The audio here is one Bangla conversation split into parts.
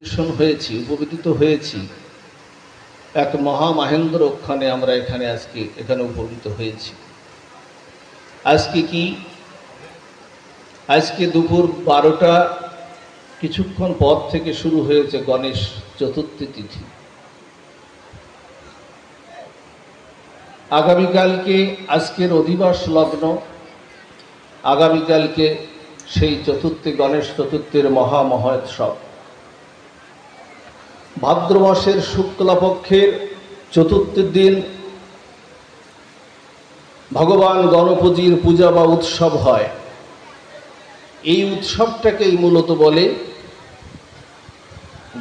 হয়েছি, উপবিদিত হয়েছি এক মহামহেন্দ্র ক্ষণে। আমরা এখানে উপবিদিত হয়েছি। আজকে কি? আজকে দুপুর 12টা কিছুক্ষণ পর থেকে শুরু হয়েছে গণেশ চতুর্থী তিথি। আগামীকালকে আজকের অধিবাস লগ্ন, আগামীকালকে সেই চতুর্থী গণেশ চতুর্থীর মহামহোৎসব। ভাদ্র মাসের শুক্লপক্ষের চতুর্থীর দিন ভগবান গণপতির পূজা বা উৎসব হয়। এই উৎসবটাকেই মূলত বলে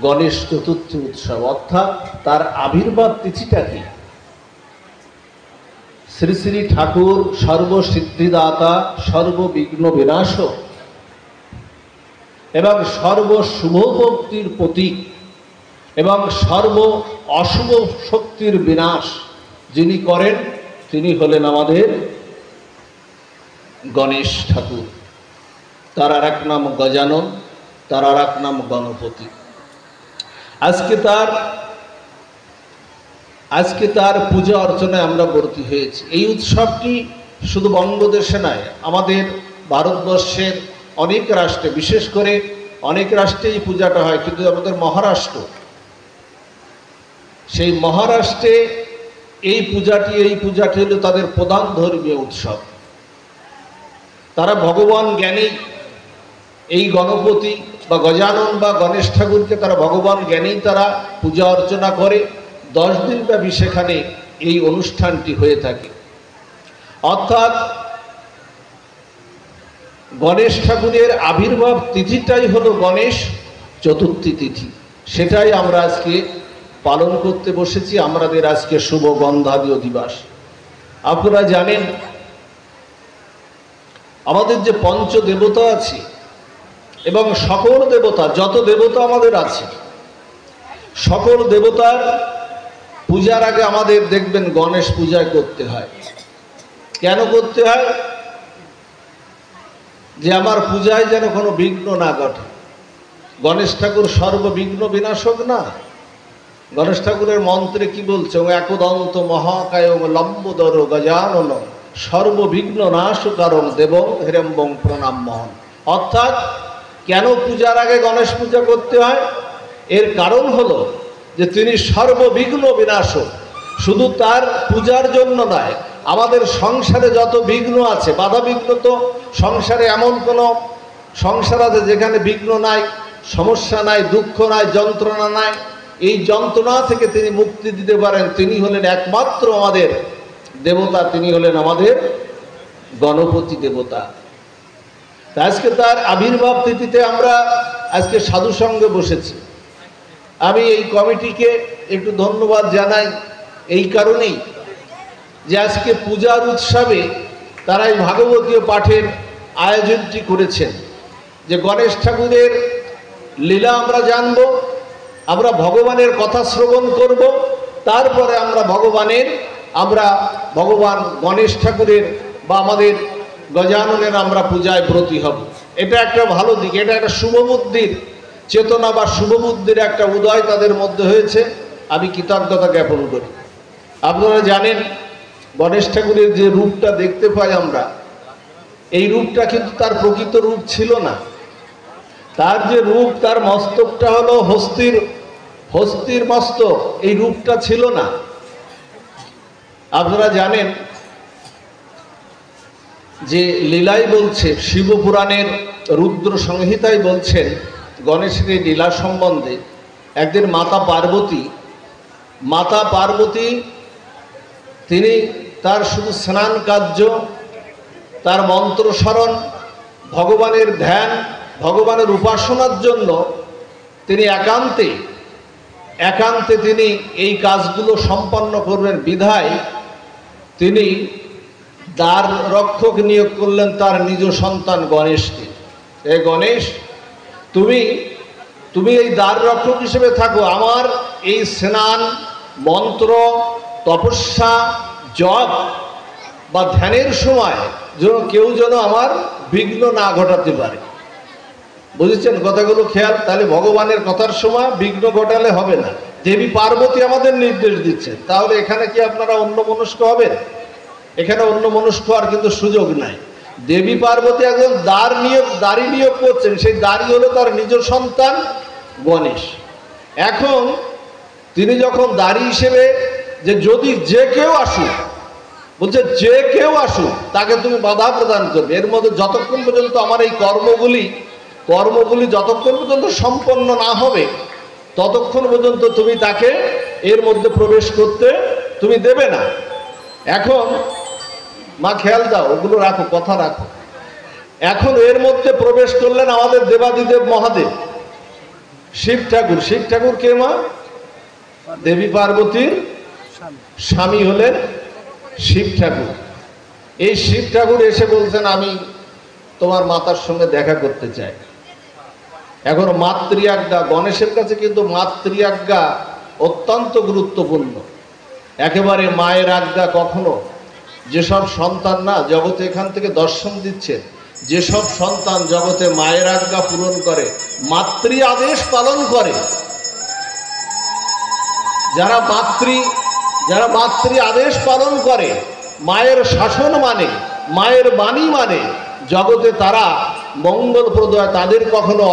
গণেশ চতুর্থী উৎসব, অর্থাৎ তার আবির্ভাব তিথিটাকে শ্রী শ্রী ঠাকুর সর্বসিদ্ধিদাতা, সর্ববিঘ্ন বিনাশক এবং সর্বশুভভক্তির প্রতীক এবং সর্ব অশুভ শক্তির বিনাশ যিনি করেন তিনি হলেন আমাদের গণেশ ঠাকুর। তার আর এক নাম গজানন, তার আর এক নাম গণপতি। আজকে তার পূজা অর্চনায় আমরা ব্রতী হয়েছি। এই উৎসবটি শুধু বঙ্গদেশে নয়, আমাদের ভারতবর্ষের অনেক রাষ্ট্রে, বিশেষ করে অনেক রাষ্ট্রে এই পূজাটা হয়, কিন্তু আমাদের মহারাষ্ট্র, সেই মহারাষ্ট্রে এই পূজাটি হলো তাদের প্রধান ধর্মীয় উৎসব। তারা ভগবান জ্ঞানী, এই গণপতি বা গজানন বা গণেশ ঠাকুরকে তারা ভগবান জ্ঞানেই তারা পূজা অর্চনা করে। 10 দিন ব্যাপী সেখানে এই অনুষ্ঠানটি হয়ে থাকে। অর্থাৎ গণেশ ঠাকুরের আবির্ভাব তিথিটাই হলো গণেশ চতুর্থী তিথি। সেটাই আমরা আজকে পালন করতে বসেছি। আমাদের আজকে শুভ গন্ধাদীয় দিবস। আপনারা জানেন আমাদের যে পঞ্চ দেবতা আছে এবং সকল দেবতা, যত দেবতা আমাদের আছে, সকল দেবতার পূজার আগে আমাদের দেখবেন গণেশ পূজা করতে হয়। কেন করতে হয়? যে আমার পূজায় যেন কোনো বিঘ্ন না ঘটে। গণেশ ঠাকুর সর্ববিঘ্ন বিনাশক না? গণেশ ঠাকুরের মন্ত্রে কি বলছে? একদন্ত মহাকায় লম্বোদর গজানন সর্ববিঘ্ন নাশকারং দেবং হিরম্বং প্রণাম মহন। অর্থাৎ কেন পূজার আগে গণেশ পূজা করতে হয়? এর কারণ হলো যে তিনি সর্ববিঘ্ন বিনাশক। শুধু তার পূজার জন্য নয়, আমাদের সংসারে যত বিঘ্ন আছে, বাধা বিঘ্ন, তো সংসারে এমন কোনো সংসার আছে যেখানে বিঘ্ন নাই, সমস্যা নাই, দুঃখ নাই, যন্ত্রণা নাই। এই যন্ত্রণা থেকে তিনি মুক্তি দিতে পারেন। তিনি হলেন একমাত্র আমাদের দেবতা, তিনি হলেন আমাদের গণপতি দেবতা। আজকে তার আবির্ভাব তিথিতে আমরা আজকে সাধু সঙ্গে বসেছি। আমি এই কমিটিকে একটু ধন্যবাদ জানাই এই কারণেই যে আজকে পূজার উৎসবে তারা এই ভাগবতীয় পাঠের আয়োজনটি করেছেন। যে গণেশ ঠাকুরের লীলা আমরা জানব, আমরা ভগবানের কথা শ্রবণ করব, তারপরে আমরা ভগবান গণেশ ঠাকুরের বা আমাদের গজাননের আমরা পূজায় ব্রতী হব। এটা একটা ভালো দিক, এটা একটা শুভবুদ্ধির চেতনা বা শুভবুদ্ধির একটা উদয় তাদের মধ্যে হয়েছে। আমি কৃতজ্ঞতা জ্ঞাপন করি। আপনারা জানেন গণেশ ঠাকুরের যে রূপটা দেখতে পাই আমরা, এই রূপটা কিন্তু তার প্রকৃত রূপ ছিল না। তার যে রূপ, তার মস্তকটা হলো হস্তির মস্তক, এই রূপটা ছিল না। আপনারা জানেন যে লীলাই বলছে, শিবপুরাণের রুদ্র সংহিতায় বলছেন গণেশের এই লীলা সম্বন্ধে। একদিন মাতা পার্বতী তিনি তার শুধু স্নান কার্য, তার মন্ত্রস্মরণ, ভগবানের ধ্যান, ভগবানের উপাসনার জন্য তিনি একান্তে তিনি এই কাজগুলো সম্পন্ন করবেন বিধায় তিনি দ্বার রক্ষক নিয়োগ করলেন তার নিজ সন্তান গণেশকে। এ গণেশ, তুমি এই দ্বার রক্ষক হিসেবে থাকো। আমার এই স্নান, মন্ত্র, তপস্যা, জপ বা ধ্যানের সময় যেন কেউ আমার বিঘ্ন না ঘটাতে পারে। বুঝেছেন কথাগুলো খেয়াল? তাহলে ভগবানের কথার সময় বিঘ্ন ঘটালে হবে না। দেবী পার্বতী আমাদের নির্দেশ দিচ্ছেন, তাহলে এখানে কি আপনারা অন্যমনস্ক হবেন? এখানে অন্যমনস্ক আর কিন্তু সুযোগ নাই। দেবী পার্বতী একজন দাড়ি নিয়োগ করছেন, সেই দাড়ি হলো তার নিজ সন্তান গণেশ। এখন তিনি যখন দাড়ি হিসেবে যে যদি যে কেউ আসুক, বলছে যে কেউ আসুক তাকে তুমি বাধা প্রদান করবে, এর মধ্যে যতক্ষণ পর্যন্ত আমার এই কর্মগুলি যতক্ষণ পর্যন্ত সম্পন্ন না হবে ততক্ষণ পর্যন্ত তুমি তাকে এর মধ্যে প্রবেশ করতে তুমি দেবে না। এখন মা খেয়াল দাও, ওগুলো রাখো, কথা রাখো। এখন এর মধ্যে প্রবেশ করলেন আমাদের দেবাদিদেব মহাদেব শিব ঠাকুর। শিব ঠাকুর কে মা? দেবী পার্বতীর স্বামী হলেন শিব ঠাকুর। এই শিব ঠাকুর এসে বলছেন আমি তোমার মাতার সঙ্গে দেখা করতে চাই। এখন মাতৃ আজ্ঞা, গণেশের কাছে কিন্তু মাতৃ আজ্ঞা অত্যন্ত গুরুত্বপূর্ণ। একেবারে মায়ের আজ্ঞা কখনো, যেসব সন্তান না জগতে এখান থেকে দর্শন দিচ্ছে, যেসব সন্তান জগতে মায়ের আজ্ঞা পূরণ করে, মাতৃ আদেশ পালন করে, যারা মাতৃ আদেশ পালন করে, মায়ের শাসন মানে, মায়ের বাণী মানে, জগতে তারা মঙ্গলপ্রদ হয়। তাদের কখনো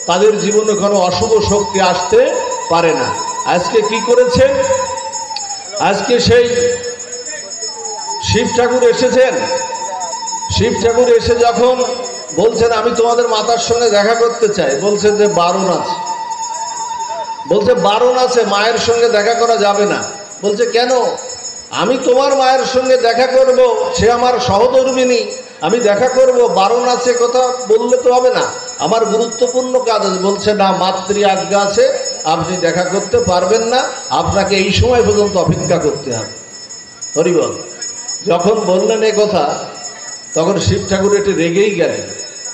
তাদের জীবনে কোনো অশুভ শক্তি আসতে পারে না। আজকে কি করেছেন? আজকে সেই শিব ঠাকুর এসেছেন। শিব ঠাকুর এসে যখন বলছেন আমি তোমাদের মাতার সঙ্গে দেখা করতে চাই, বলছে যে বারণ আছে। বলছে বারণ আছে, মায়ের সঙ্গে দেখা করা যাবে না। বলছে কেন? আমি তোমার মায়ের সঙ্গে দেখা করব, সে আমার সহধর্মিণী, আমি দেখা করব, বারণ আছে কথা বললে তো হবে না, আমার গুরুত্বপূর্ণ কাজ আছে। বলছে না, মাতৃ আজ্ঞা আছে, আপনি দেখা করতে পারবেন না, আপনাকে এই সময় পর্যন্ত অপেক্ষা করতে হবে। হরিবল। যখন বললেন এ কথা তখন শিব ঠাকুর একটু রেগেই গেলেন।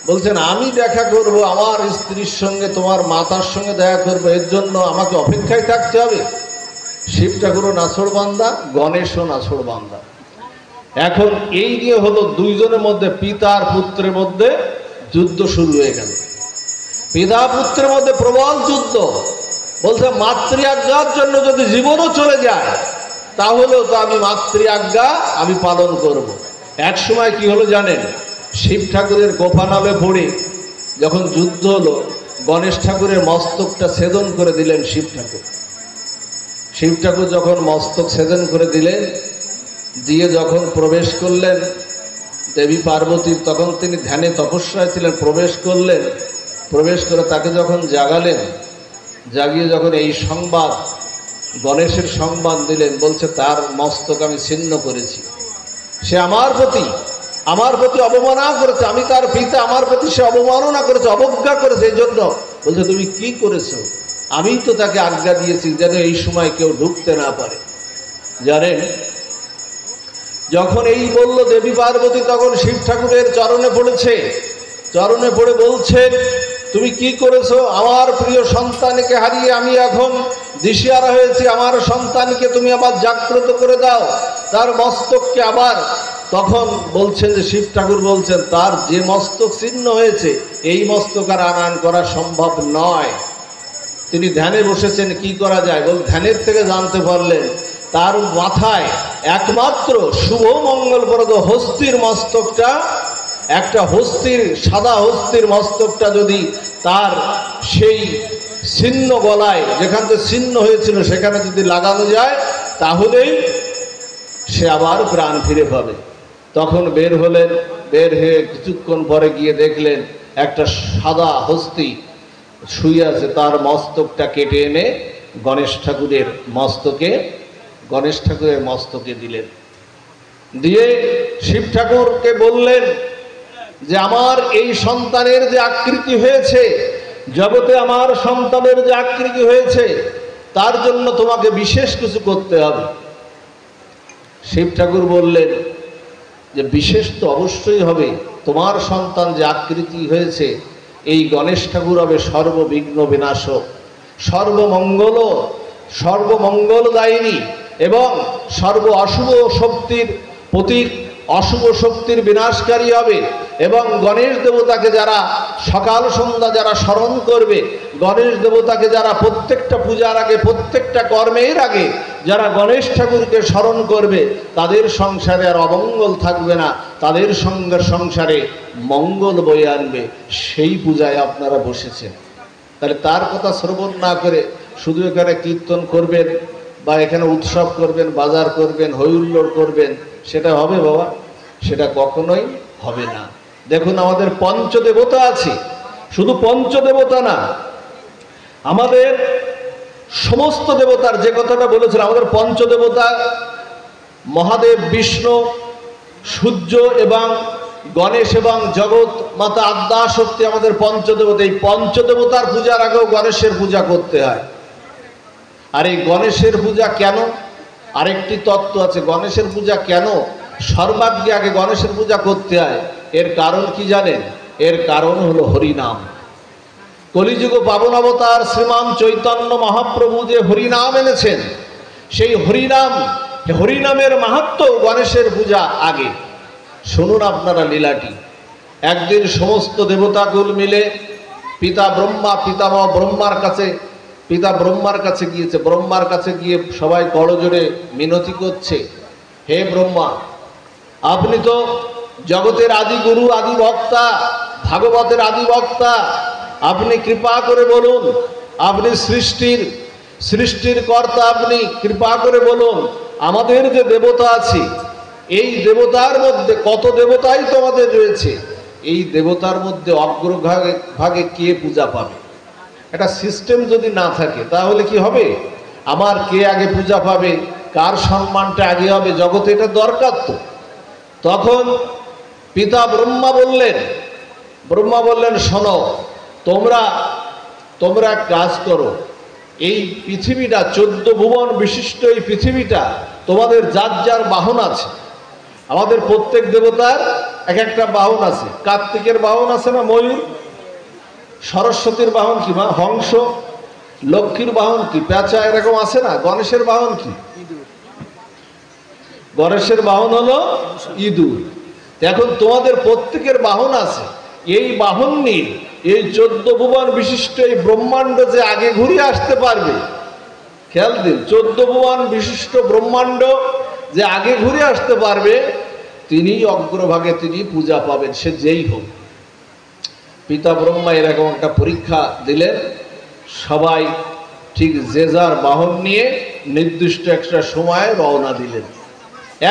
বলছেন আমি দেখা করব, আমার স্ত্রীর সঙ্গে তোমার মাতার সঙ্গে দেখা করব, এর জন্য আমাকে অপেক্ষায় থাকতে হবে? শিব ঠাকুরও নাছড় বান্দা, গণেশও নাছড় বান্দা। এখন এই নিয়ে হলো দুইজনের মধ্যে, পিতা আর পুত্রের মধ্যে যুদ্ধ শুরু হয়ে গেল। পিতা পুত্রের মধ্যে প্রবল যুদ্ধ। বলছে মাতৃ আজ্ঞার জন্য যদি জীবনও চলে যায় তাহলেও তো আমি মাতৃ আজ্ঞা আমি পালন করব। এক সময় কি হলো জানেন? শিব ঠাকুরের গোপানালে পড়ে যখন যুদ্ধ হলো, গণেশ ঠাকুরের মস্তকটা ছেদন করে দিলেন শিব ঠাকুর। শিব ঠাকুর যখন মস্তক ছেদন করে দিলেন, দিয়ে যখন প্রবেশ করলেন দেবী পার্বতীর, তখন তিনি ধ্যানে তপস্যায় ছিলেন, প্রবেশ করলেন। প্রবেশ করে তাকে যখন জাগালেন, জাগিয়ে যখন এই সংবাদ, গণেশের সংবাদ দিলেন, বলছে তার মস্তক আমি ছিন্ন করেছি, সে আমার প্রতি অবমাননা করেছে, আমি তার পিতা, আমার প্রতি সে অবমাননা করেছে, অবজ্ঞা করেছে। এই জন্য বলছে তুমি কি করেছো? আমি তো তাকে আজ্ঞা দিয়েছি যেন এই সময় কেউ ঢুকতে না পারে। জানেন, যখন এই বলল দেবী পার্বতী, তখন শিব ঠাকুরের চরণে পড়েছে, চরণে পড়ে বলছেন তুমি কি করেছো? আমার প্রিয় সন্তানকে হারিয়ে আমি এখন দিশেহারা হয়েছি, আমার সন্তানকে তুমি আবার জাগ্রত করে দাও, তার মস্তককে আবার। তখন বলছেন যে শিব ঠাকুর বলছেন তার যে মস্তক ছিন্ন হয়েছে এই মস্তক আর আনয়ন করা সম্ভব নয়। তিনি ধ্যানে বসেছেন, কি করা যায়? বল ধ্যানের থেকে জানতে পারলেন তার মাথায় একমাত্র শুভ মঙ্গলপ্রদ হস্তির মস্তকটা, একটা হস্তির, সাদা হস্তির মস্তকটা যদি তার সেই ছিন্ন গলায়, যেখান থেকে ছিন্ন হয়েছিল সেখানে যদি লাগানো যায় তাহলেই সে আবার প্রাণ ফিরে পাবে। তখন বের হলেন, বের হয়ে কিছুক্ষণ পরে গিয়ে দেখলেন একটা সাদা হস্তি শুয়ে আছে, তার মস্তকটা কেটে এনে গণেশ ঠাকুরের মস্তকে দিলেন। দিয়ে শিব ঠাকুরকে বললেন যে আমার এই সন্তানের যে আকৃতি হয়েছে, জগতে আমার সন্তানের যে আকৃতি হয়েছে, তার জন্য তোমাকে বিশেষ কিছু করতে হবে। শিব ঠাকুর বললেন যে বিশেষ তো অবশ্যই হবে, তোমার সন্তান যে আকৃতি হয়েছে এই গণেশ ঠাকুর হবে সর্ববিঘ্ন বিনাশক, সর্বমঙ্গলদায়িনী এবং সর্ব অশুভ শক্তির প্রতীক, অশুভ শক্তির বিনাশকারী হবে। এবং গণেশ দেবতাকে যারা সকাল সন্ধ্যা যারা স্মরণ করবে, গণেশ দেবতাকে যারা প্রত্যেকটা পূজার আগে প্রত্যেকটা কর্মের আগে যারা গণেশ ঠাকুরকে স্মরণ করবে, তাদের সংসারে আর অমঙ্গল থাকবে না, তাদের সংসারে মঙ্গল বয়ে আনবে। সেই পূজায় আপনারা বসেছেন। তাহলে তার কথা শ্রবণ না করে শুধু এখানে কীর্তন করবেন বা এখানে উৎসব করবেন, বাজার করবেন, হইহুল্লোড় করবেন, সেটা হবে বাবা? সেটা কখনোই হবে না। দেখুন, আমাদের পঞ্চদেবতা আছে, শুধু পঞ্চদেবতা না, আমাদের সমস্ত দেবতার যে কথাটা বলেছিলাম, আমাদের পঞ্চদেবতা মহাদেব, বিষ্ণু, সূর্য এবং গণেশ এবং জগৎ মাতা আদ্যা শক্তি আমাদের পঞ্চদেবতা। এই পঞ্চদেবতার পূজার আগেও গণেশের পূজা করতে হয়। আর এই গণেশের পূজা কেন? আরেকটি তত্ত্ব আছে, গণেশের পূজা কেন সর্বাগ্যে আগে গণেশের পূজা করতে হয়। এর কারণ কি জানেন? এর কারণ হলো হরিনাম। কলিযুগ পাবন অবতার শ্রীমান চৈতন্য মহাপ্রভু যে হরিনাম এনেছেন, সেই হরিনামের মাহাত্ম্য গণেশের পূজা আগে। শুনুন আপনারা লীলাটি। একদিন সমস্ত দেবতাকুল মিলে পিতা ব্রহ্মা, পিতামহ ব্রহ্মার কাছে গিয়েছে। ব্রহ্মার কাছে গিয়ে সবাই করজোড়ে মিনতি করছে, হে ব্রহ্মা, আপনি তো জগতের আদি গুরু, আদি বক্তা, ভাগবতের আদি বক্তা, আপনি কৃপা করে বলুন, আপনি সৃষ্টির কর্তা, আপনি কৃপা করে বলুন, আমাদের যে দেবতা আছে, এই দেবতার মধ্যে কত দেবতাই তো আমাদের রয়েছে, এই দেবতার মধ্যে অগ্রভাগে কে পূজা পাবে? একটা সিস্টেম যদি না থাকে তাহলে কি হবে? আমার কে আগে পূজা পাবে, কার সম্মানটা আগে হবে, জগতে এটা দরকার তো। তখন পিতা ব্রহ্মা বললেন, শোনো, তোমরা এক কাজ করো, এই পৃথিবীটা 14 ভুবন বিশিষ্ট এই পৃথিবীটা তোমাদের যার যার বাহন আছে। আমাদের প্রত্যেক দেবতার এক একটা বাহন আছে। কার্তিকের বাহন আছে না ময়ূর, সরস্বতীর বাহন কি মা হংস, লক্ষ্মীর বাহন কি পেঁচা, এরকম আছে না? গণেশের বাহন কি? গণেশের বাহন হলো ইঁদুর। এখন তোমাদের প্রত্যেকের বাহন আছে, এই বাহন নিয়ে এই 14 ভুবন বিশিষ্ট এই ব্রহ্মাণ্ড যে আগে ঘুরে আসতে পারবে, খেয়াল দিন, 14 ভুবন বিশিষ্ট ব্রহ্মাণ্ড যে আগে ঘুরে আসতে পারবে, তিনি অগ্রভাগে তিনি পূজা পাবেন, সে যেই হোক। পিতা ব্রহ্মা এরকম একটা পরীক্ষা দিলেন। সবাই ঠিক যে যার বাহন নিয়ে নির্দিষ্ট একটা সময়ে রওনা দিলেন।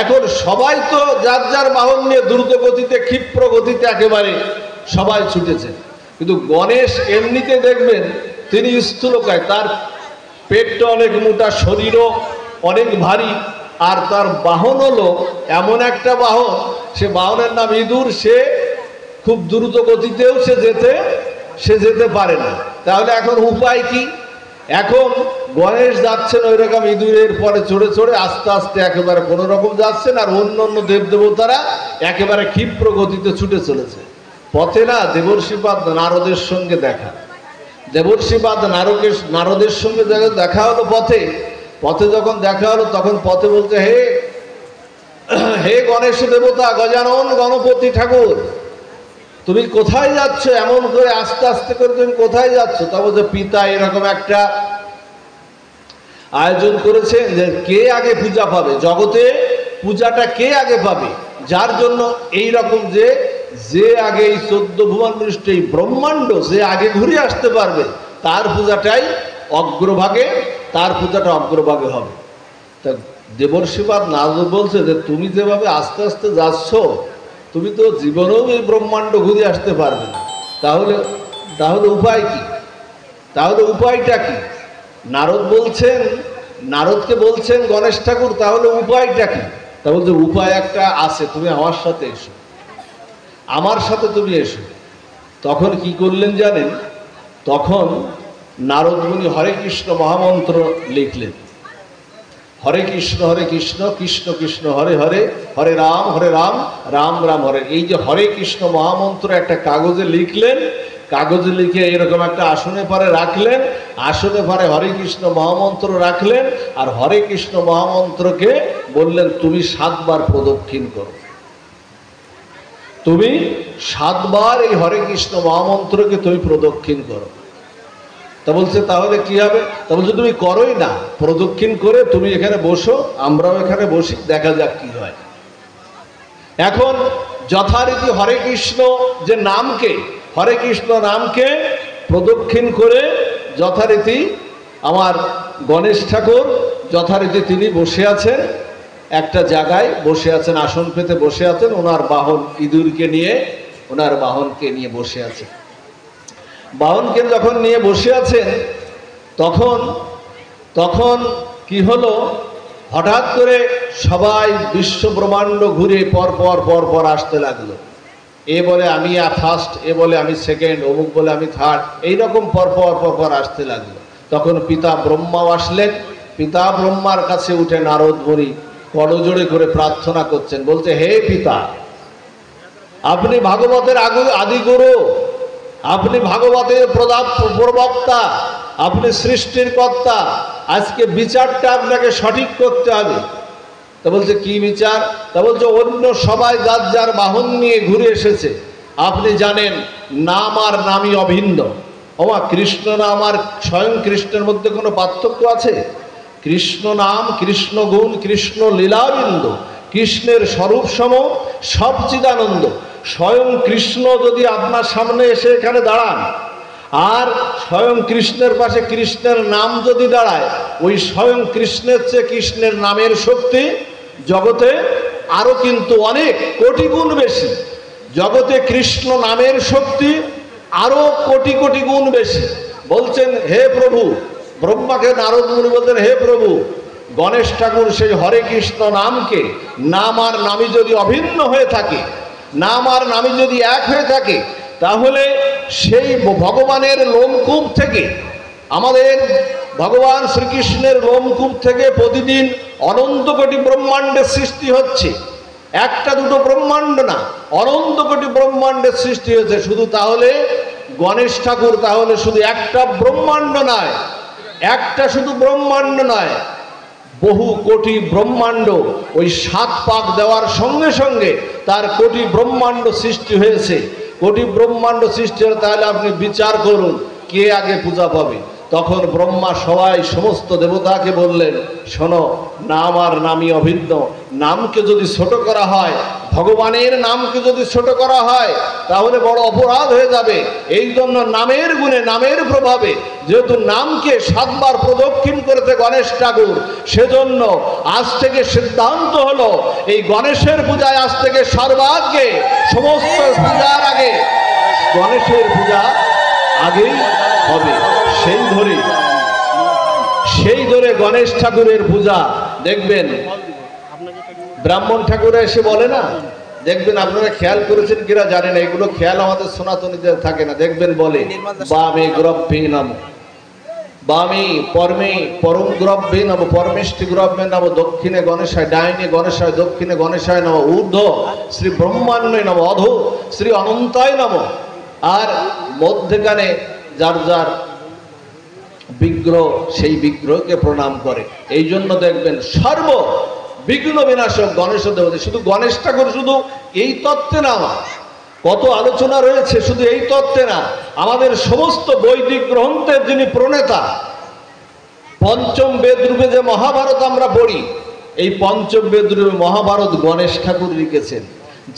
এখন সবাই তো যার যার বাহন নিয়ে দ্রুত গতিতে, ক্ষিপ্র গতিতে একেবারে সবাই ছুটেছেন। কিন্তু গণেশ এমনিতে দেখবেন তিনি স্থূলকায়, তার পেটটা অনেক মোটা, শরীরও অনেক ভারী, আর তার বাহন হলো এমন একটা বাহন, সে বাহনের নাম ইঁদুর। সে খুব দ্রুত গতিতেও সে যেতে পারে না। তাহলে এখন উপায় কি? এখন গণেশ যাচ্ছেন ওই রকম ইঁদুরের পরে চড়ে চড়ে আস্তে আস্তে একেবারে কোনো রকম যাচ্ছেন, আর অন্য অন্য দেবদেবতারা একেবারে ক্ষিপ্র গতিতে ছুটে চলেছে। পথে না দেবর্ষিপাদ নারদের সঙ্গে দেখা, দেবর্ষিপাদ নারদের সঙ্গে দেখা হলো। পথে যখন দেখা হলো, তখন পথে বলছে, হে গণেশ দেবতা, গজানন গণপতি ঠাকুর, তুমি কোথায় যাচ্ছ? এমন করে আস্তে আস্তে করে তুমি কোথায় যাচ্ছ? তা বলছে, পিতা এরকম একটা আয়োজন করেছেন যে কে আগে পূজা পাবে, জগতে পূজাটা কে আগে পাবে, যার জন্য এই রকম যে আগে এই 14 ভুবন বিশিষ্ট এই ব্রহ্মাণ্ড যে আগে ঘুরে আসতে পারবে, তার পূজাটাই অগ্রভাগে, তার পূজাটা অগ্রভাগে হবে। তা দেবর্ষিপাদ নারদ বলছে যে তুমি যেভাবে আস্তে আস্তে যাচ্ছ, তুমি তো জীবনেও এই ব্রহ্মাণ্ড ঘুরে আসতে পারবে না। তাহলে উপায় কি? তাহলে উপায়টা কি? নারদকে বলছেন গণেশ ঠাকুর, তাহলে উপায়টা কি? তা বলছে, উপায় একটা আছে, তুমি আমার সাথে এসো, আমার সাথে তুমি এসো। তখন কি করলেন জানেন? তখন নারদ মুনি হরে কৃষ্ণ মহামন্ত্র লিখলেন। হরে কৃষ্ণ কৃষ্ণ কৃষ্ণ হরে হরে, হরে রাম রাম রাম হরে। এই যে হরে কৃষ্ণ মহামন্ত্র একটা কাগজে লিখলেন, কাগজে লিখে এরকম একটা আসনে পারে রাখলেন, আসনে পারে হরে কৃষ্ণ মহামন্ত্র রাখলেন, আর হরে কৃষ্ণ মহামন্ত্রকে বললেন তুমি 7 বার প্রদক্ষিণ করো। তুমি 7 বার এই হরে কৃষ্ণ মহামন্ত্রকে তুমি প্রদক্ষিণ করো। তা বলছে তাহলে কি হবে? তা বলছে তুমি করোই না, প্রদক্ষিণ করে তুমি এখানে বসো, আমরাও এখানে বসি, দেখা যাক কি হয়। এখন যথারীতি হরে কৃষ্ণ যে নামকে, হরে কৃষ্ণ নামকে প্রদক্ষিণ করে যথারীতি আমার গণেশ ঠাকুর যথারীতি তিনি বসে আছেন, একটা জায়গায় বসে আছেন, আসন পেতে বসে আছেন, ওনার বাহন ইঁদুরকে নিয়ে, ওনার বাহনকে নিয়ে বসে আছেন। বাহনকে যখন নিয়ে বসে আছেন তখন কি হলো, হঠাৎ করে সবাই বিশ্ব ব্রহ্মাণ্ড ঘুরে পর আসতে লাগলো। এ বলে আমি ফার্স্ট, এ বলে আমি সেকেন্ড, অমুক বলে আমি থার্ড, এইরকম পর আসতে লাগলো। তখন পিতা ব্রহ্মাও আসলেন। পিতা ব্রহ্মার কাছে উঠে নারদ মুনি করজোড়ে করে প্রার্থনা করছেন, বলছে হে পিতা, আপনি ভাগবতের আদি গুরু, আপনি ভাগবতের প্রবক্তা, আপনি সৃষ্টির কর্তা, আজকে বিচারটা আপনাকে সঠিক করতে হবে। তা বলছে কি বিচার? তা বলছে অন্য সবাই যার যার বাহন নিয়ে ঘুরে এসেছে, আপনি জানেন নাম আর নামই অভিন্ন। ওমা, কৃষ্ণ নাম আর স্বয়ং কৃষ্ণের মধ্যে কোনো পার্থক্য আছে? কৃষ্ণ নাম, কৃষ্ণ গুণ, কৃষ্ণ লীলাবিন্দ, কৃষ্ণের স্বরূপ সম, সবচিদানন্দ। স্বয়ং কৃষ্ণ যদি আপনার সামনে এসে এখানে দাঁড়ান, আর স্বয়ং কৃষ্ণের পাশে কৃষ্ণের নাম যদি দাঁড়ায়, ওই স্বয়ং কৃষ্ণের চেয়ে কৃষ্ণের নামের শক্তি জগতে আরো কিন্তু অনেক কোটি গুণ বেশি। জগতে কৃষ্ণ নামের শক্তি আরো কোটি কোটি গুণ বেশি। বলছেন হে প্রভু, ব্রহ্মাকে নারদ মুনি বলতেন হে প্রভু, গণেশ ঠাকুর সেই হরে কৃষ্ণ নামকে, নাম আর নামই যদি অভিন্ন হয়ে থাকে, নাম আর নামই যদি এক হয়ে থাকে, তাহলে সেই ভগবানের লোমকূপ থেকে, আমাদের ভগবান শ্রীকৃষ্ণের লোমকূপ থেকে প্রতিদিন অনন্ত কোটি ব্রহ্মাণ্ডের সৃষ্টি হচ্ছে। একটা দুটো ব্রহ্মাণ্ড না, অনন্ত কোটি ব্রহ্মাণ্ডের সৃষ্টি হয়েছে। শুধু তাহলে গণেশ ঠাকুর তাহলে শুধু একটা ব্রহ্মাণ্ড নয়, একটা শুধু ব্রহ্মাণ্ড নয়, বহু কোটি ব্রহ্মাণ্ড, ওই 7 পাক দেওয়ার সঙ্গে সঙ্গে তার কোটি ব্রহ্মাণ্ড সৃষ্টি হয়েছে। কোটি ব্রহ্মাণ্ড সৃষ্টি হলে তাহলে আপনি বিচার করুন কে আগে পূজা পাবে। তখন ব্রহ্মা সবাই সমস্ত দেবতাকে বললেন, শোনো, নাম আর নামই অভিন্ন। নামকে যদি ছোট করা হয়, ভগবানের নামকে যদি ছোট করা হয়, তাহলে বড় অপরাধ হয়ে যাবে। এই জন্য নামের গুণে, নামের প্রভাবে, যেহেতু নামকে 7 বার প্রদক্ষিণ করেছে গণেশ ঠাকুর, সেজন্য আজ থেকে সিদ্ধান্ত হলো এই গণেশের পূজায় আজ থেকে সর্বাগ্যে, সমস্ত পূজার আগে গণেশের পূজা আগেই হবে। সেই ধরে গণেশ ঠাকুরের পূজা দেখবেন ব্রাহ্মণ ঠাকুরা এসে বলে না, দেখবেন আপনারা খেয়াল করেছেন কিনা জানেন, এগুলো খেয়াল আমাদের সনাতনীদের থাকে না। দেখবেন বলে বামে গ্রভ্যে নম, বামে পরমে পরম গ্রভ্যে নম, পরমেষ্টি গ্রভ্যে নম, দক্ষিণে গণেশায়, ডাইনে গণেশায়, দক্ষিণে গণেশায় নম, ঊর্ধ্ব শ্রী ব্রহ্মাণ্ডে নম, অধ শ্রী অনন্তায় নম। আর মধ্যেখানে যার যার বিগ্রহ, সেই বিগ্রহকে প্রণাম করে। এই জন্য দেখবেন সর্ব বিঘ্ন বিনাশক গণেশ দেবতা। শুধু গণেশ ঠাকুর শুধু এই তত্ত্বে না, কত আলোচনা রয়েছে শুধু এই তত্ত্বে না, আমাদের সমস্ত বৈদিক গ্রন্থের যিনি প্রণেতা, পঞ্চম বেদরূপে যে মহাভারত আমরা পড়ি, এই পঞ্চম বেদরূপে মহাভারত গণেশ ঠাকুর লিখেছেন।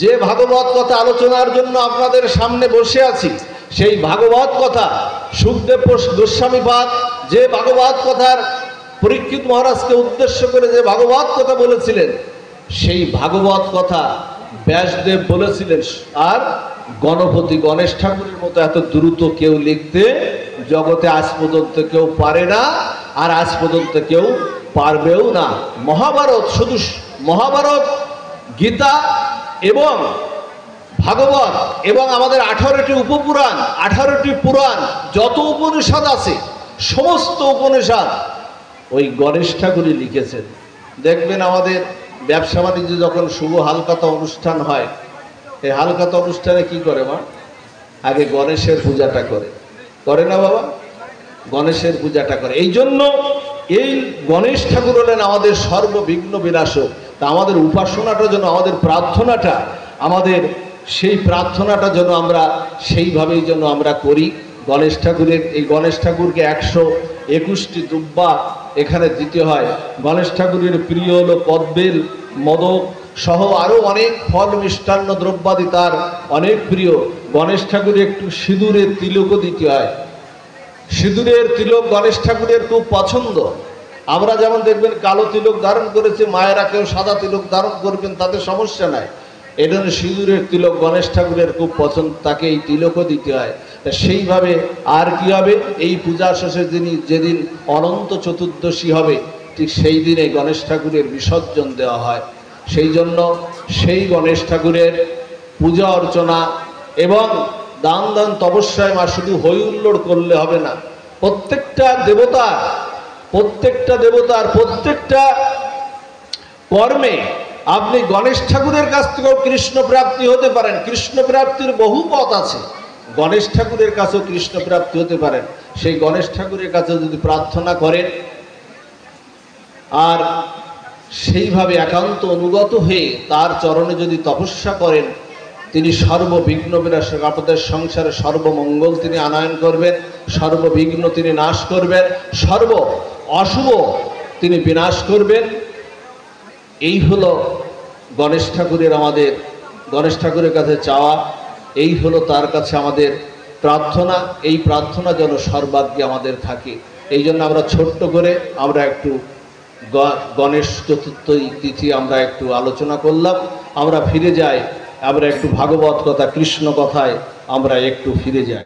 যে ভাগবত কথা আলোচনার জন্য আপনাদের সামনে বসে আছি, সেই ভাগবত কথা সুখদেব গোস্বামীপাদ যে ভাগবত কথার পরীক্ষিত মহারাজকে উদ্দেশ্য করে যে ভাগবত কথা বলেছিলেন, সেই ভাগবত কথা ব্যাসদেব বলেছিলেন। আর গণপতি গণেশ ঠাকুরের মতো এত দ্রুত কেউ লিখতে জগতে আজ পর্যন্ত কেউ পারে না, আর আজ পর্যন্ত কেউ পারবেও না। মহাভারত, শুধু মহাভারত, গীতা এবং ভাগবত এবং আমাদের 18টি উপপুরাণ, 18টি পুরাণ, যত উপনিষদ আছে, সমস্ত উপনিষদ ওই গণেশ ঠাকুরই লিখেছেন। দেখবেন আমাদের ব্যবসা বাণিজ্য যখন শুভ হালখাতা অনুষ্ঠান হয়, এই হালখাতা অনুষ্ঠানে কি করে মা? আগে গণেশের পূজাটা করে না বাবা? গণেশের পূজাটা করে। এই জন্য এই গণেশ ঠাকুর হলেন আমাদের সর্ববিঘ্ন বিনাশক। তা আমাদের উপাসনাটা যেন, আমাদের প্রার্থনাটা, আমাদের সেই প্রার্থনাটা যেন আমরা সেইভাবেই যেন আমরা করি। গণেশ ঠাকুরের এই গণেশ ঠাকুরকে 121টি দুব্বা এখানে দিতে হয়। গণেশ ঠাকুরের প্রিয় হলো কদবেল, মোদক সহ আরও অনেক ফল মিষ্টান্ন দ্রব্যাদি তার অনেক প্রিয়। গণেশ ঠাকুরের একটু সিঁদুরের তিলকও দিতে হয়। সিঁদুরের তিলক গণেশ ঠাকুরের খুব পছন্দ। আমরা যেমন দেখবেন কালো তিলক ধারণ করেছে, মায়েরা কেউ সাদা তিলক ধারণ করবেন, তাতে সমস্যা নাই। এই জন্য সিঁদুরের তিলক গণেশ ঠাকুরের খুব পছন্দ, তাকে এই তিলকও দিতে হয়। তা সেইভাবে আর কি হবে, এই পূজা শেষের যেদিন অনন্ত চতুর্দশী হবে ঠিক সেই দিনে গণেশ ঠাকুরের বিসর্জন দেওয়া হয়। সেই জন্য সেই গণেশ ঠাকুরের পূজা অর্চনা এবং দান দান তপস্যায় মা শুধু হই হুল্লোড় করলে হবে না। প্রত্যেকটা দেবতার প্রত্যেকটা কর্মে আপনি গণেশ ঠাকুরের কাছ থেকেও কৃষ্ণ প্রাপ্তি হতে পারেন। কৃষ্ণ প্রাপ্তির বহু পথ আছে, গণেশ ঠাকুরের কাছেও কৃষ্ণ প্রাপ্তি হতে পারেন। সেই গণেশ ঠাকুরের কাছে যদি প্রার্থনা করেন আর সেইভাবে একান্ত অনুগত হয়ে তার চরণে যদি তপস্যা করেন, তিনি সর্ববিঘ্ন বিনাশক, আপনাদের সংসারে সর্বমঙ্গল তিনি আনয়ন করবেন, সর্ববিঘ্ন তিনি নাশ করবেন, সর্ব অশুভ তিনি বিনাশ করবেন। এই হলো গণেশ ঠাকুরের আমাদের গণেশ ঠাকুরের কাছে চাওয়া, এই হলো তার কাছে আমাদের প্রার্থনা। এই প্রার্থনা যেন সর্বাগ্যে আমাদের থাকে। এই জন্য আমরা ছোট্ট করে আমরা একটু গণেশ চতুর্থী তিথি আমরা একটু আলোচনা করলাম। আমরা ফিরে যাই, আমরা একটু ভাগবত কথা, কৃষ্ণ কথায় আমরা একটু ফিরে যাই।